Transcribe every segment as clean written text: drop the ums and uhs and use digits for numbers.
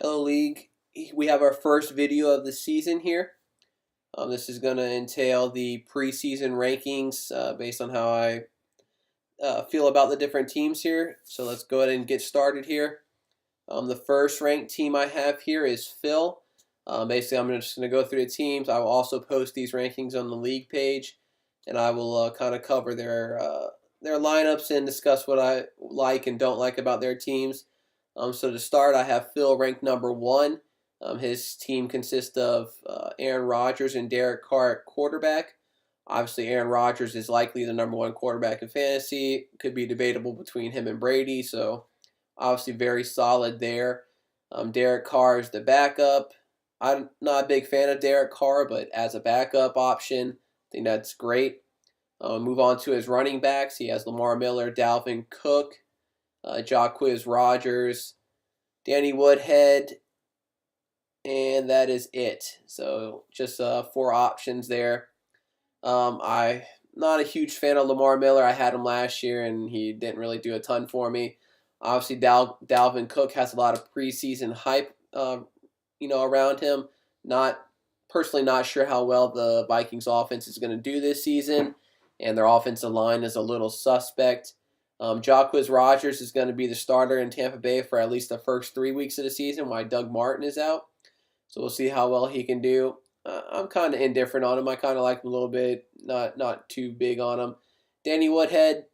Hello, League. We have our first video of the season here. This is going to entail the preseason rankings based on how I feel about the different teams here. So let's go ahead and get started here. The first ranked team I have here is Phil. Basically, I'm just going to go through the teams. I will also post these rankings on the league page, and I will kind of cover their lineups and discuss what I like and don't like about their teams. So to start, I have Phil ranked number 1. His team consists of Aaron Rodgers and Derek Carr at quarterback. Obviously, Aaron Rodgers is likely the number 1 quarterback in fantasy. Could be debatable between him and Brady, so obviously very solid there. Derek Carr is the backup. I'm not a big fan of Derek Carr, but as a backup option, I think that's great. Move on to his running backs. He has Lamar Miller, Dalvin Cook, Jacquizz Rodgers, Danny Woodhead, and that is it. So just 4 options there. I'm not a huge fan of Lamar Miller. I had him last year, and he didn't really do a ton for me. Obviously, Dalvin Cook has a lot of preseason hype, around him. Personally not sure how well the Vikings offense is going to do this season, and their offensive line is a little suspect. Jacquizz Rodgers is going to be the starter in Tampa Bay for at least the first 3 weeks of the season while Doug Martin is out. So we'll see how well he can do. I'm kind of indifferent on him. I kind of like him a little bit, not too big on him. Danny Woodhead,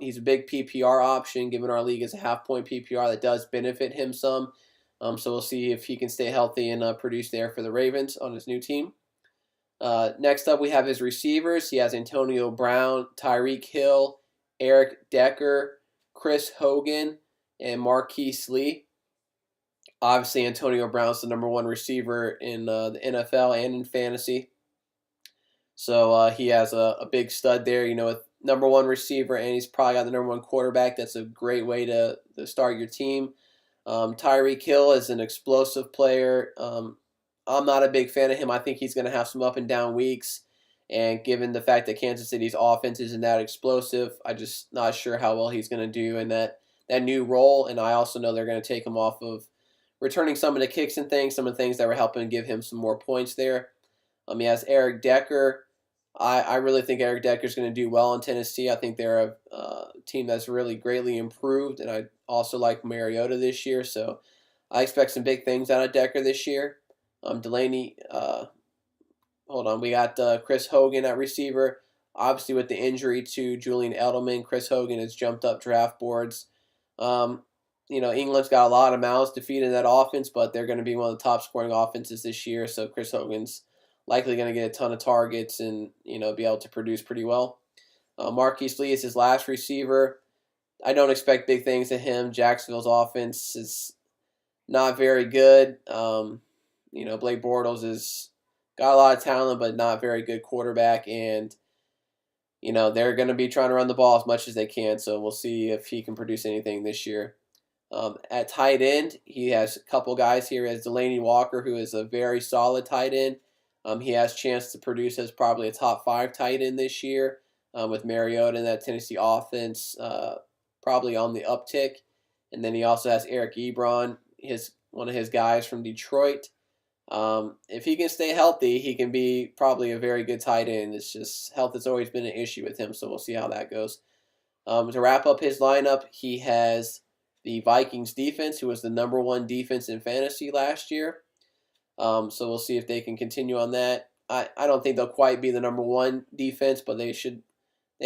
he's a big PPR option, given our league is a half-point PPR that does benefit him some. So we'll see if he can stay healthy and produce there for the Ravens on his new team. Next up, we have his receivers. He has Antonio Brown, Tyreek Hill, Eric Decker, Chris Hogan, and Marquise Lee. Obviously, Antonio Brown's the number 1 receiver in the NFL and in fantasy. So he has a big stud there, with number 1 receiver, and he's probably got the number 1 quarterback. That's a great way to start your team. Tyreek Hill is an explosive player. I'm not a big fan of him. I think he's going to have some up and down weeks. And given the fact that Kansas City's offense isn't that explosive, I'm just not sure how well he's going to do in that new role. And I also know they're going to take him off of returning some of the kicks and things, some of the things that were helping give him some more points there. He has Eric Decker. I really think Eric Decker is going to do well in Tennessee. I think they're a team that's really greatly improved, and I also like Mariota this year, so I expect some big things out of Decker this year. We got Chris Hogan at receiver. Obviously, with the injury to Julian Edelman, Chris Hogan has jumped up draft boards. England's got a lot of mouths to feed in that offense, but they're going to be one of the top scoring offenses this year, so Chris Hogan's likely going to get a ton of targets and, be able to produce pretty well. Marquise Lee is his last receiver. I don't expect big things of him. Jacksonville's offense is not very good. Blake Bortles has got a lot of talent, but not very good quarterback, and they're going to be trying to run the ball as much as they can, so we'll see if he can produce anything this year. At tight end, he has a couple guys here. He has Delaney Walker, who is a very solid tight end. He has a chance to produce as probably a top 5 tight end this year with Mariota and that Tennessee offense probably on the uptick. And then he also has Eric Ebron, one of his guys from Detroit. If he can stay healthy, he can be probably a very good tight end. It's just health has always been an issue with him, so we'll see how that goes. To wrap up his lineup, he has the Vikings defense, who was the number 1 defense in fantasy last year. So we'll see if they can continue on that. I don't think they'll quite be the number 1 defense, but they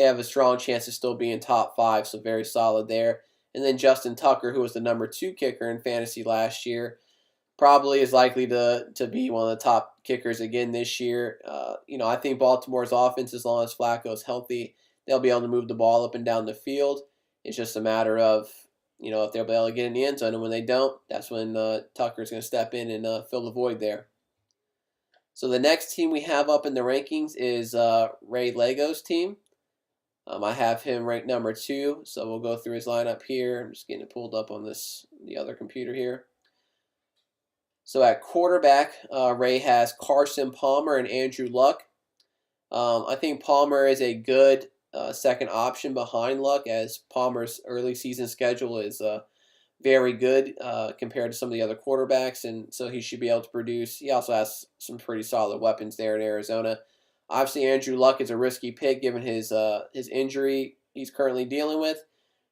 have a strong chance of still being top 5, so very solid there. And then Justin Tucker, who was the number 2 kicker in fantasy last year, probably is likely to be one of the top kickers again this year. I think Baltimore's offense, as long as Flacco is healthy, they'll be able to move the ball up and down the field. It's just a matter of if they'll be able to get in the end zone, and when they don't, that's when Tucker's going to step in and fill the void there. So the next team we have up in the rankings is Ray Lego's team. I have him ranked number 2, so we'll go through his lineup here. I'm just getting it pulled up on the other computer here. So at quarterback, Ray has Carson Palmer and Andrew Luck. I think Palmer is a good second option behind Luck, as Palmer's early season schedule is very good compared to some of the other quarterbacks, and so he should be able to produce. He also has some pretty solid weapons there in Arizona. Obviously, Andrew Luck is a risky pick given his injury he's currently dealing with,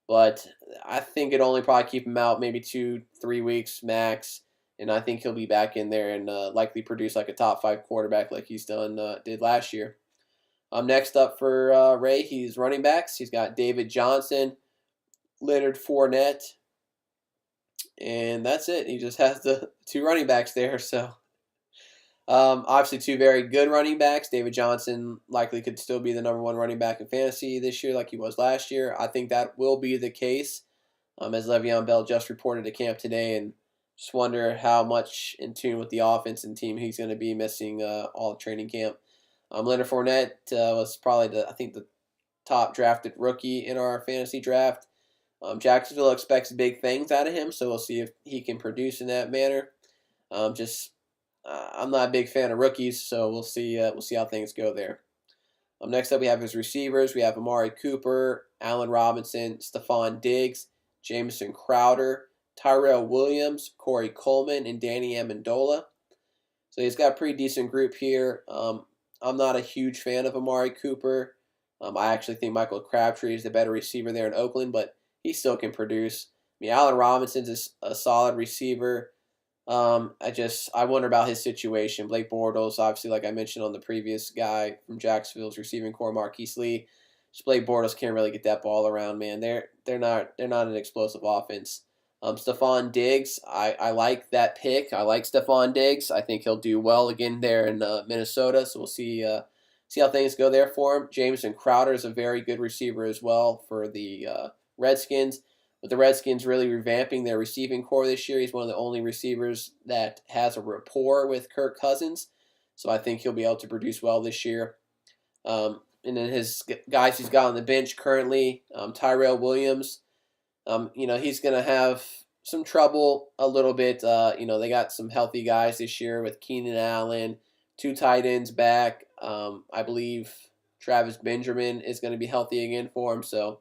but I think it'd only probably keep him out maybe 2-3 weeks max, and I think he'll be back in there and likely produce like a top 5 quarterback like he's did last year. Next up for Ray, he's running backs. He's got David Johnson, Leonard Fournette, and that's it. He just has the 2 running backs there. So obviously 2 very good running backs. David Johnson likely could still be the #1 running back in fantasy this year like he was last year. I think that will be the case as Le'Veon Bell just reported to camp today, and just wonder how much in tune with the offense and team he's going to be missing all the training camp. Leonard Fournette was probably the top drafted rookie in our fantasy draft. Jacksonville expects big things out of him, so we'll see if he can produce in that manner. I'm not a big fan of rookies, so we'll see how things go there. Next up, we have his receivers. We have Amari Cooper, Allen Robinson, Stephon Diggs, Jamison Crowder, Tyrell Williams, Corey Coleman, and Danny Amendola. So he's got a pretty decent group here. I'm not a huge fan of Amari Cooper. I actually think Michael Crabtree is the better receiver there in Oakland, but he still can produce. I mean, Allen Robinson's a solid receiver. I wonder about his situation. Blake Bortles, obviously, like I mentioned on the previous guy from Jacksonville's receiving core, Marquise Lee. Just Blake Bortles can't really get that ball around, man. They're not an explosive offense. Stephon Diggs, I like that pick. I like Stephon Diggs. I think he'll do well again there in Minnesota. So we'll see how things go there for him. Jamison Crowder is a very good receiver as well for the Redskins. With the Redskins really revamping their receiving core this year, he's one of the only receivers that has a rapport with Kirk Cousins. So I think he'll be able to produce well this year. And then his guys he's got on the bench currently, Tyrell Williams. He's going to have some trouble a little bit. They got some healthy guys this year with Keenan Allen, 2 tight ends back. I believe Travis Benjamin is going to be healthy again for him. So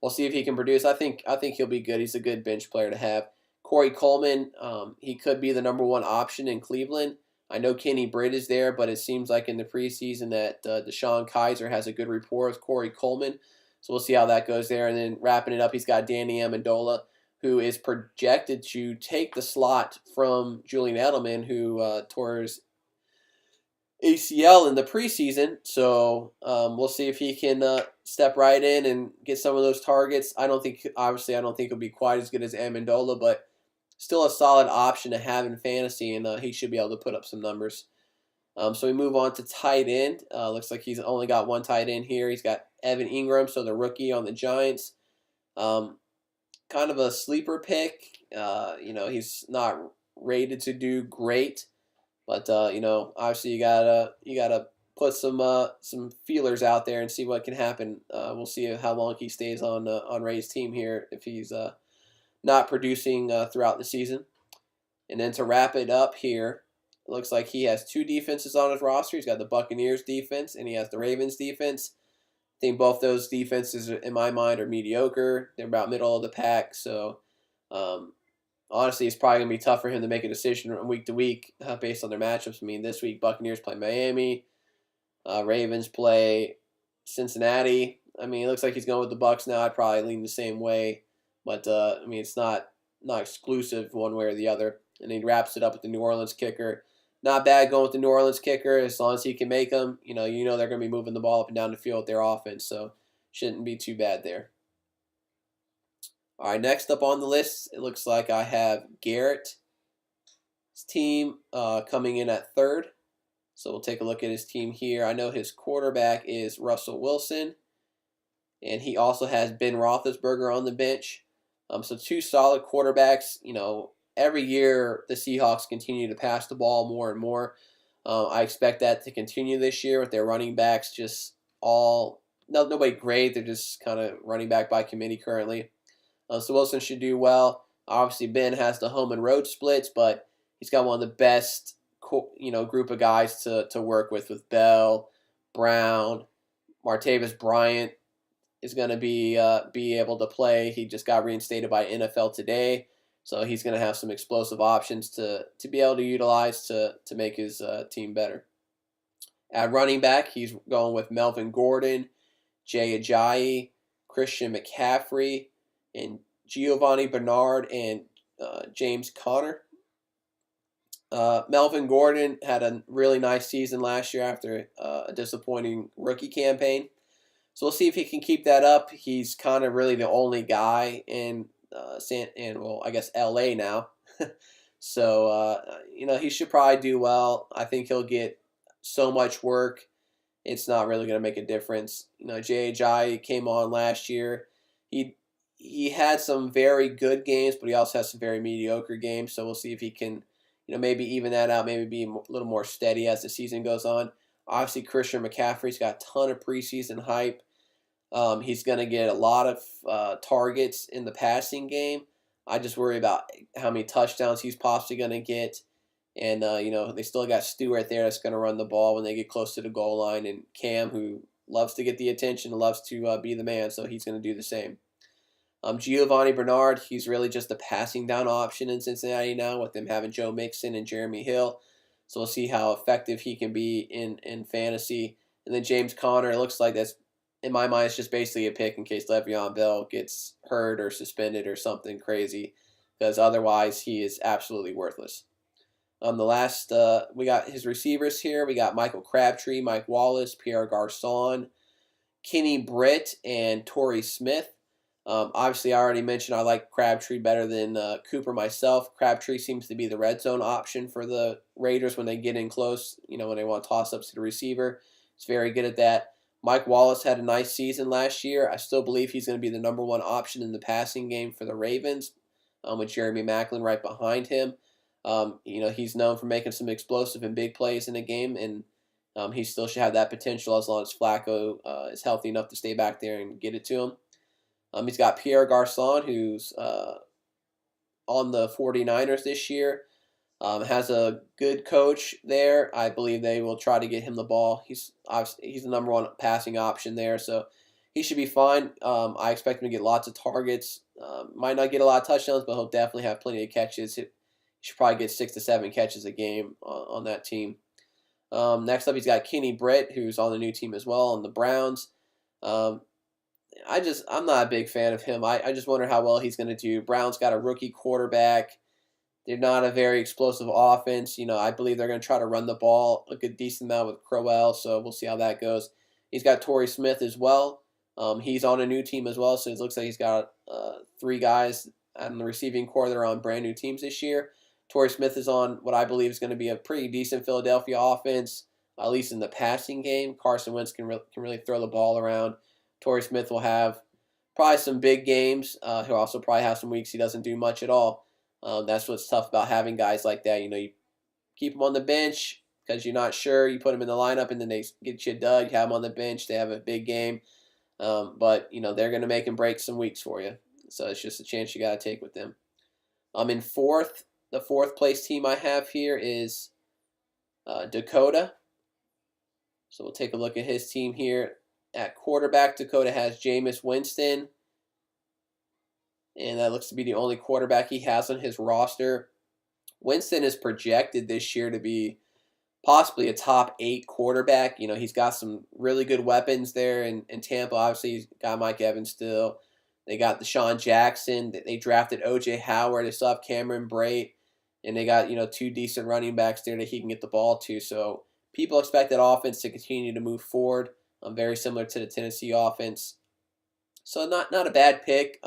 we'll see if he can produce. I think he'll be good. He's a good bench player to have. Corey Coleman, he could be the #1 option in Cleveland. I know Kenny Britt is there, but it seems like in the preseason that DeShone Kizer has a good rapport with Corey Coleman. So we'll see how that goes there. And then wrapping it up, he's got Danny Amendola, who is projected to take the slot from Julian Edelman, who tore his ACL in the preseason. So we'll see if he can step right in and get some of those targets. I don't think he'll be quite as good as Amendola, but still a solid option to have in fantasy, and he should be able to put up some numbers. So we move on to tight end. Looks like he's only got 1 tight end here. He's got Evan Ingram, so the rookie on the Giants. Kind of a sleeper pick. He's not rated to do great, but obviously you gotta put some feelers out there and see what can happen. We'll see how long he stays on Ray's team here if he's not producing throughout the season. And then to wrap it up here, it looks like he has 2 defenses on his roster. He's got the Buccaneers defense and he has the Ravens defense. I think both those defenses, in my mind, are mediocre. They're about middle of the pack. So, honestly, it's probably going to be tough for him to make a decision from week to week based on their matchups. I mean, this week, Buccaneers play Miami. Ravens play Cincinnati. I mean, it looks like he's going with the Bucs now. I'd probably lean the same way. But, it's not exclusive one way or the other. And he wraps it up with the New Orleans kicker. Not bad going with the New Orleans kicker as long as he can make them. They're going to be moving the ball up and down the field with their offense, so shouldn't be too bad there. All right, next up on the list, it looks like I have Garrett's team coming in at 3rd. So we'll take a look at his team here. I know his quarterback is Russell Wilson, and he also has Ben Roethlisberger on the bench. So 2 solid quarterbacks. Every year the Seahawks continue to pass the ball more and more. I expect that to continue this year with their running backs nobody great. They're just kind of running back by committee currently. So Wilson should do well. Obviously, Ben has the home and road splits, but he's got one of the best group of guys to work with Bell, Brown, Martavis Bryant. is going to be able to play. He just got reinstated by NFL today, so he's going to have some explosive options to be able to utilize to make his team better. At running back, he's going with Melvin Gordon, Jay Ajayi, Christian McCaffrey, and Giovanni Bernard and James Conner. Melvin Gordon had a really nice season last year after a disappointing rookie campaign. So we'll see if he can keep that up. He's kind of really the only guy in I guess LA now. So he should probably do well. I think he'll get so much work. It's not really going to make a difference. Jay Ajayi came on last year. He had some very good games, but he also has some very mediocre games. So we'll see if he can, maybe even that out, maybe be a little more steady as the season goes on. Obviously, Christian McCaffrey's got a ton of preseason hype. He's going to get a lot of targets in the passing game. I just worry about how many touchdowns he's possibly going to get. And, they still got Stewart there that's going to run the ball when they get close to the goal line. And Cam, who loves to get the attention, loves to be the man, so he's going to do the same. Giovanni Bernard, he's really just a passing down option in Cincinnati now with them having Joe Mixon and Jeremy Hill. So we'll see how effective he can be in fantasy. And then James Conner, it looks like that's, in my mind, it's just basically a pick in case Le'Veon Bell gets hurt or suspended or something crazy, because otherwise he is absolutely worthless. We got his receivers here. We got Michael Crabtree, Mike Wallace, Pierre Garçon, Kenny Britt, and Torrey Smith. Obviously, I already mentioned I like Crabtree better than Cooper myself. Crabtree seems to be the red zone option for the Raiders when they get in close, when they want toss-ups to the receiver. He's very good at that. Mike Wallace had a nice season last year. I still believe he's going to be the number one option in the passing game for the Ravens, with Jeremy Maclin right behind him. He's known for making some explosive and big plays in a game, and he still should have that potential as long as Flacco is healthy enough to stay back there and get it to him. He's got Pierre Garçon, who's on the 49ers this year. Has a good coach there. I believe they will try to get him the ball. He's the number one passing option there, so he should be fine. I expect him to get lots of targets. Might not get a lot of touchdowns, but he'll definitely have plenty of catches. He should probably get 6 to 7 catches a game on that team. Next up, he's got Kenny Britt, who's on the new team as well, on the Browns. I'm not a big fan of him. I just wonder how well he's going to do. Browns got a rookie quarterback. They're not a very explosive offense. I believe they're going to try to run the ball a good decent amount with Crowell, so we'll see how that goes. He's got Torrey Smith as well. He's on a new team as well, so it looks like he's got 3 guys on the receiving core that are on brand new teams this year. Torrey Smith is on what I believe is going to be a pretty decent Philadelphia offense, at least in the passing game. Carson Wentz can really throw the ball around. Torrey Smith will have probably some big games. He'll also probably have some weeks he doesn't do much at all. That's what's tough about having guys like that. You keep them on the bench because you're not sure. You put them in the lineup and then they get you a dud. You have them on the bench. They have a big game. But they're going to make and break some weeks for you. So it's just a chance you got to take with them. In fourth, the fourth place team I have here is Dakota. So we'll take a look at his team here. At quarterback, Dakota has Jameis Winston. And that looks to be the only quarterback he has on his roster. Winston is projected this year to be possibly a top 8 quarterback. He's got some really good weapons there in Tampa. Obviously, he's got Mike Evans still. They got Deshaun Jackson. They drafted O.J. Howard. They still have Cameron Brate. And they got, 2 decent running backs there that he can get the ball to. So people expect that offense to continue to move forward. Very similar to the Tennessee offense. So not a bad pick.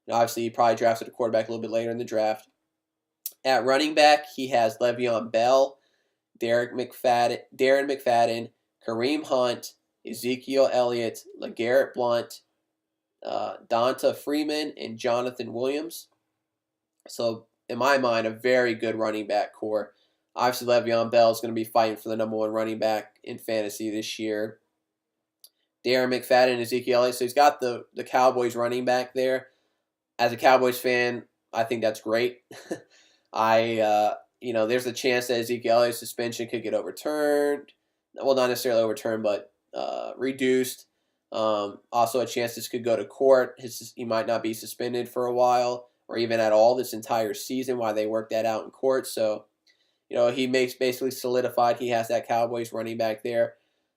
Obviously, he probably drafted a quarterback a little bit later in the draft. At running back, he has Le'Veon Bell, Darren McFadden, Kareem Hunt, Ezekiel Elliott, LeGarrette Blount, Donta Freeman, and Jonathan Williams. So, in my mind, a very good running back core. Obviously, Le'Veon Bell is going to be fighting for the number 1 running back in fantasy this year. Darren McFadden and Ezekiel Elliott. So he's got the Cowboys running back there. As a Cowboys fan, I think that's great. There's a chance that Ezekiel Elliott's suspension could get overturned. Well, not necessarily overturned, but reduced. Also, a chance this could go to court. He might not be suspended for a while or even at all this entire season while they work that out in court. So, he makes basically solidified he has that Cowboys running back there.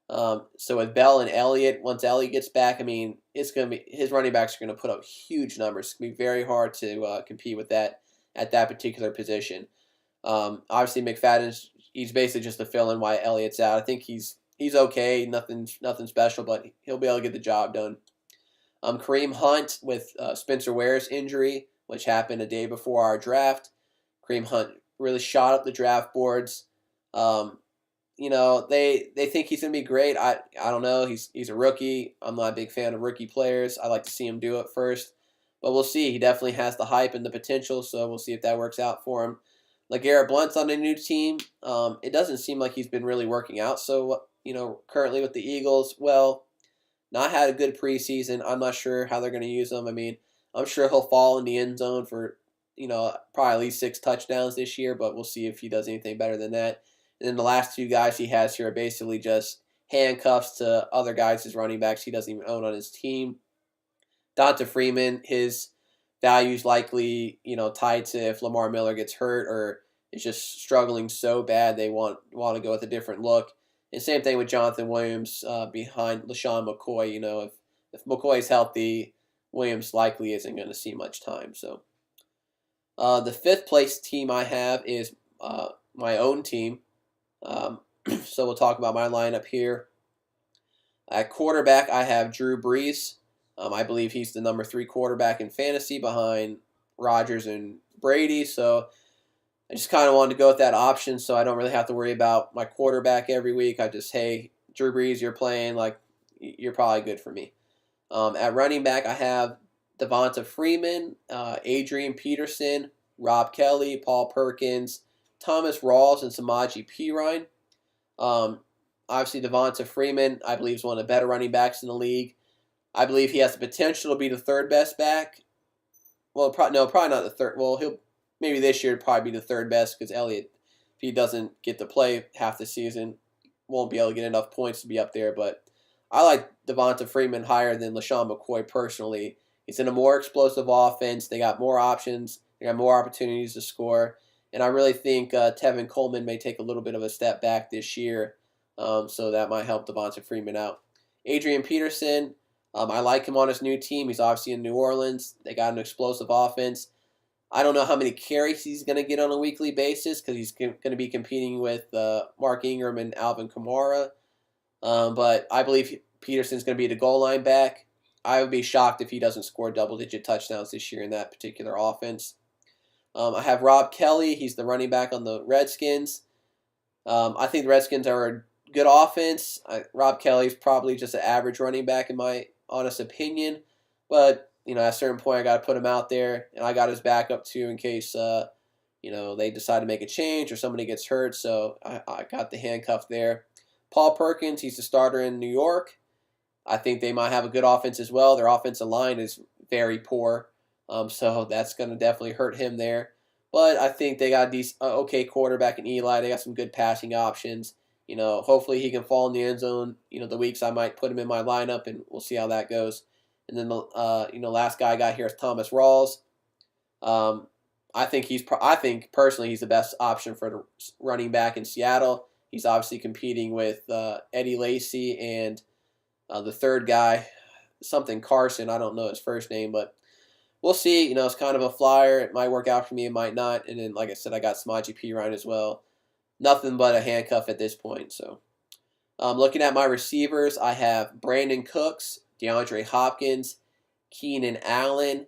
So with Bell and Elliott, once Elliott gets back, I mean, it's going to be his running backs are going to put up huge numbers. It's going to be very hard to compete with that at that particular position. Obviously, he's basically just a fill-in while Elliott's out. I think he's okay, nothing special, but he'll be able to get the job done. Kareem Hunt with Spencer Ware's injury, which happened a day before our draft. Kareem Hunt really shot up the draft boards. They think he's gonna be great. I don't know. He's a rookie. I'm not a big fan of rookie players. I like to see him do it first, but we'll see. He definitely has the hype and the potential, so we'll see if that works out for him. LeGarrette Blount's on a new team. It doesn't seem like he's been really working out. So currently with the Eagles, well, not had a good preseason. I'm not sure how they're going to use him. I mean, I'm sure he'll fall in the end zone for probably at least 6 touchdowns this year, but we'll see if he does anything better than that. And then the last 2 guys he has here are basically just handcuffs to other guys, his running backs he doesn't even own on his team. Donta Freeman, his value's likely, tied to if Lamar Miller gets hurt or is just struggling so bad they want to go with a different look. And same thing with Jonathan Williams behind LaShawn McCoy. If McCoy's healthy, Williams likely isn't going to see much time. So the 5th place team I have is my own team. So we'll talk about my lineup here. At quarterback, I have Drew Brees. I believe he's the number 3 quarterback in fantasy behind Rodgers and Brady. So I just kind of wanted to go with that option so I don't really have to worry about my quarterback every week. I just, hey, Drew Brees, you're playing, like, you're probably good for me. At running back, I have Devonta Freeman, Adrian Peterson, Rob Kelly, Paul Perkins, Thomas Rawls, and Samaje Perine. Obviously, Devonta Freeman, I believe, is one of the better running backs in the league. I believe he has the potential to be the 3rd best back. Well, probably not the 3rd. Well, maybe this year probably be the 3rd best because Elliott, if he doesn't get to play half the season, won't be able to get enough points to be up there. But I like Devonta Freeman higher than LaShawn McCoy personally. He's in a more explosive offense. They got more options. They got more opportunities to score. And I really think Tevin Coleman may take a little bit of a step back this year. So that might help Devonta Freeman out. Adrian Peterson, I like him on his new team. He's obviously in New Orleans. They got an explosive offense. I don't know how many carries he's going to get on a weekly basis because he's going to be competing with Mark Ingram and Alvin Kamara. But I believe Peterson's going to be the goal line back. I would be shocked if he doesn't score double-digit touchdowns this year in that particular offense. I have Rob Kelly. He's the running back on the Redskins. I think the Redskins are a good offense. Rob Kelly's probably just an average running back in my honest opinion. But, at a certain point I got to put him out there. And I got his backup too in case, they decide to make a change or somebody gets hurt. So I got the handcuff there. Paul Perkins, he's the starter in New York. I think they might have a good offense as well. Their offensive line is very poor. So that's going to definitely hurt him there. But I think they got a decent, okay quarterback in Eli. They got some good passing options. Hopefully he can fall in the end zone. The weeks I might put him in my lineup, and we'll see how that goes. And then the last guy I got here is Thomas Rawls. I think personally he's the best option for the running back in Seattle. He's obviously competing with Eddie Lacy and the 3rd guy, something Carson. I don't know his first name, but we'll see. It's kind of a flyer. It might work out for me. It might not. And then, like I said, I got Samaje Perine as well. Nothing but a handcuff at this point. So, looking at my receivers, I have Brandon Cooks, DeAndre Hopkins, Keenan Allen,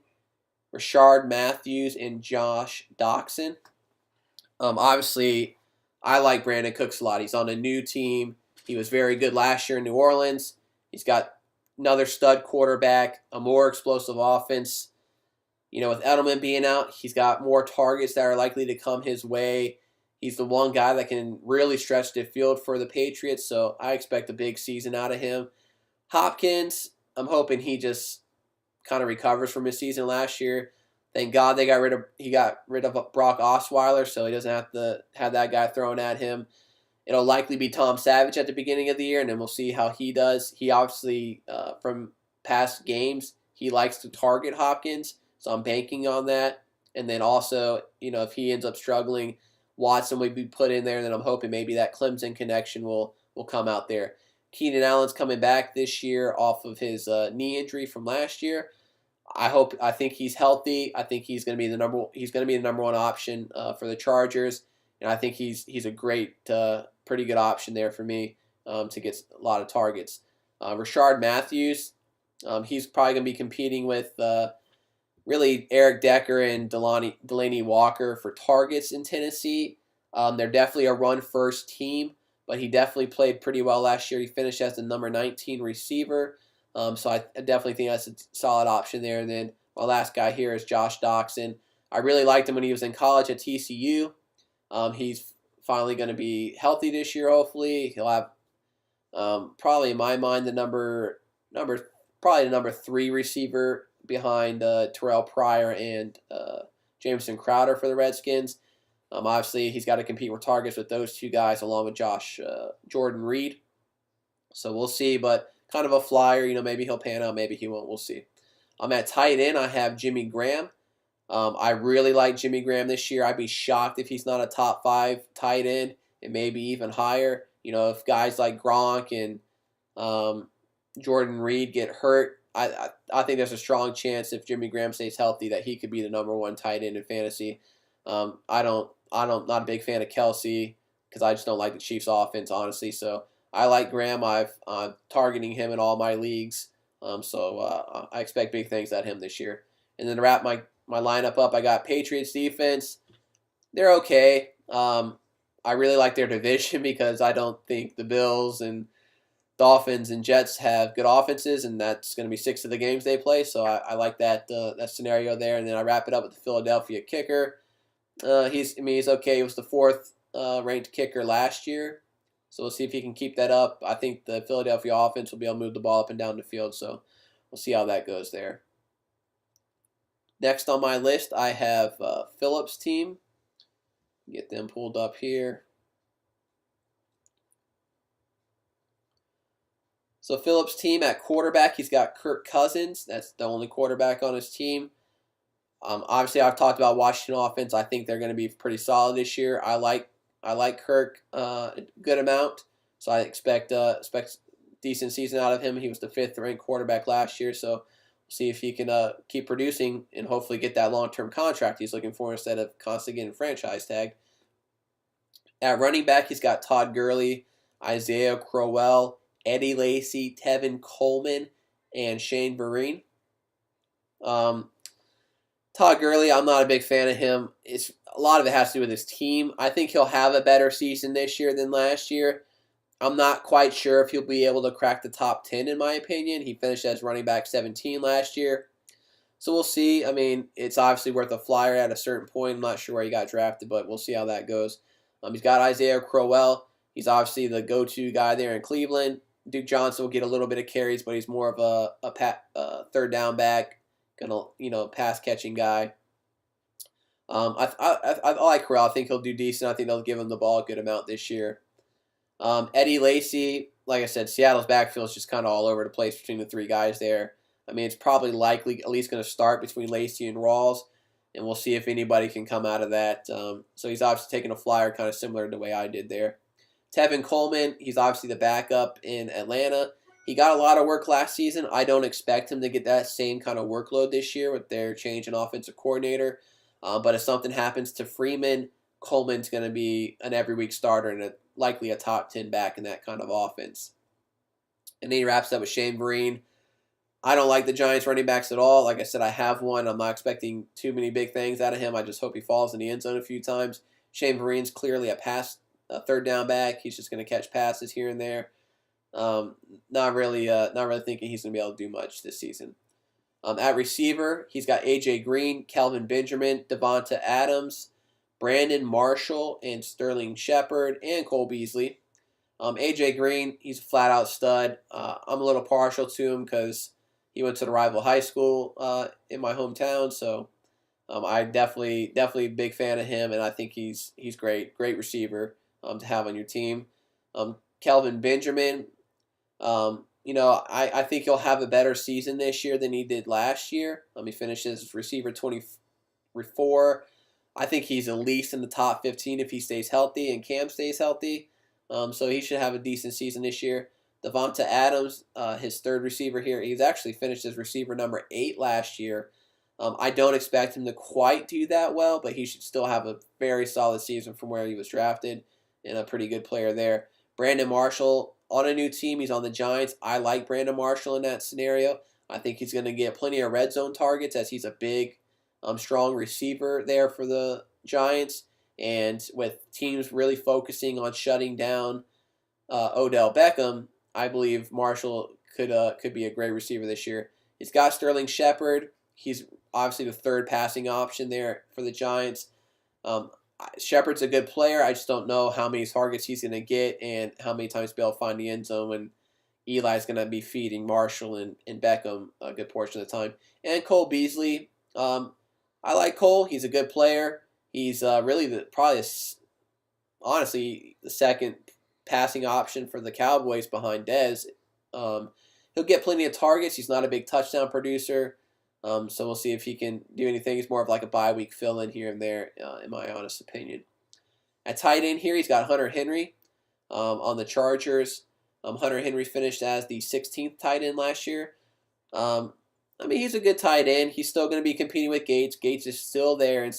Rashard Matthews, and Josh Doxson. Obviously, I like Brandon Cooks a lot. He's on a new team. He was very good last year in New Orleans. He's got another stud quarterback, a more explosive offense. With Edelman being out, he's got more targets that are likely to come his way. He's the one guy that can really stretch the field for the Patriots, so I expect a big season out of him. Hopkins, I'm hoping he just kind of recovers from his season last year. Thank God he got rid of Brock Osweiler, so he doesn't have to have that guy thrown at him. It'll likely be Tom Savage at the beginning of the year, and then we'll see how he does. He obviously, from past games, he likes to target Hopkins, so I'm banking on that. And then also, if he ends up struggling, Watson would be put in there, and then I'm hoping maybe that Clemson connection will come out there. Keenan Allen's coming back this year off of his knee injury from last year. I think he's healthy. I think he's going to be the number one option for the Chargers, and I think he's a great, pretty good option there for me to get a lot of targets. Rashard Matthews, he's probably going to be competing with really Eric Decker and Delaney Walker for targets in Tennessee. They're definitely a run-first team, but he definitely played pretty well last year. He finished as the number 19 receiver. So I definitely think that's a solid option there. And then my last guy here is Josh Doxson. I really liked him when he was in college at TCU. He's finally going to be healthy this year, hopefully. He'll have probably in my mind the number 3 receiver behind Terrell Pryor and Jameson Crowder for the Redskins. Obviously, he's got to compete with targets with those two guys along with Jordan Reed. So we'll see, but kind of a flyer. Maybe he'll pan out, maybe he won't. We'll see. At tight end, I have Jimmy Graham. I really like Jimmy Graham this year. I'd be shocked if he's not a top 5 tight end and maybe even higher. If guys like Gronk and Jordan Reed get hurt, I think there's a strong chance if Jimmy Graham stays healthy that he could be the number 1 tight end in fantasy. I'm not a big fan of Kelsey because I just don't like the Chiefs' offense, honestly. So I like Graham. I'm targeting him in all my leagues. So I expect big things at him this year. And then to wrap my lineup up, I got Patriots defense. They're okay. I really like their division because I don't think the Bills and Dolphins and Jets have good offenses, and that's going to be 6 of the games they play. So I like that scenario there. And then I wrap it up with the Philadelphia kicker. He's okay. He was the 4th ranked kicker last year. So we'll see if he can keep that up. I think the Philadelphia offense will be able to move the ball up and down the field. So we'll see how that goes there. Next on my list, I have Phillips' team. Get them pulled up here. So Phillips' team at quarterback, he's got Kirk Cousins. That's the only quarterback on his team. Obviously, I've talked about Washington offense. I think they're going to be pretty solid this year. I like Kirk a good amount, so I expect decent season out of him. He was the 5th ranked quarterback last year, so we'll see if he can keep producing and hopefully get that long-term contract he's looking for instead of constantly getting franchise tagged. At running back, he's got Todd Gurley, Isaiah Crowell, Eddie Lacy, Tevin Coleman, and Shane Vereen. Todd Gurley, I'm not a big fan of him. A lot of it has to do with his team. I think he'll have a better season this year than last year. I'm not quite sure if he'll be able to crack the top 10, in my opinion. He finished as running back 17 last year. So we'll see. It's obviously worth a flyer at a certain point. I'm not sure where he got drafted, but we'll see how that goes. He's got Isaiah Crowell. He's obviously the go-to guy there in Cleveland. Duke Johnson will get a little bit of carries, but he's more of a third down back, pass catching guy. I like Crowell. I think he'll do decent. I think they'll give him the ball a good amount this year. Eddie Lacy, like I said, Seattle's backfield is just kind of all over the place between the 3 guys there. It's probably likely at least going to start between Lacy and Rawls, and we'll see if anybody can come out of that. So he's obviously taking a flyer kind of similar to the way I did there. Tevin Coleman, he's obviously the backup in Atlanta. He got a lot of work last season. I don't expect him to get that same kind of workload this year with their change in offensive coordinator. But if something happens to Freeman, Coleman's going to be an every-week starter and likely a top 10 back in that kind of offense. And then he wraps up with Shane Vereen. I don't like the Giants running backs at all. Like I said, I have one. I'm not expecting too many big things out of him. I just hope he falls in the end zone a few times. Shane Vereen's clearly a third down back. He's just going to catch passes here and there. Not really thinking he's going to be able to do much this season. At receiver, he's got A.J. Green, Kelvin Benjamin, Devonta Adams, Brandon Marshall, and Sterling Shepard, and Cole Beasley. A.J. Green, he's a flat-out stud. I'm a little partial to him because he went to the rival high school in my hometown, so I definitely a big fan of him, and I think he's great receiver to have on your team. Kelvin Benjamin, I think he'll have a better season this year than he did last year. He finished as receiver 24. I think he's at least in the top 15 if he stays healthy and Cam stays healthy. So he should have a decent season this year. Devonta Adams, his third receiver here, he's actually finished as receiver number 8 last year. I don't expect him to quite do that well, but he should still have a very solid season from where he was drafted and a pretty good player there. Brandon Marshall on a new team. He's on the Giants. I like Brandon Marshall in that scenario. I think he's going to get plenty of red zone targets as he's a big, strong receiver there for the Giants. And with teams really focusing on shutting down Odell Beckham, I believe Marshall could be a great receiver this year. He's got Sterling Shepard. He's obviously the third passing option there for the Giants. Shepard's a good player. I just don't know how many targets he's going to get and how many times he'll find the end zone when Eli's going to be feeding Marshall and Beckham a good portion of the time. And Cole Beasley. I like Cole. He's a good player. He's really honestly the second passing option for the Cowboys behind Dez. He'll get plenty of targets. He's not a big touchdown producer. So we'll see if he can do anything. He's more of like a bye week fill-in here and there, in my honest opinion. At tight end here, he's got Hunter Henry on the Chargers. Hunter Henry finished as the 16th tight end last year. He's a good tight end. He's still going to be competing with Gates. Gates is still there in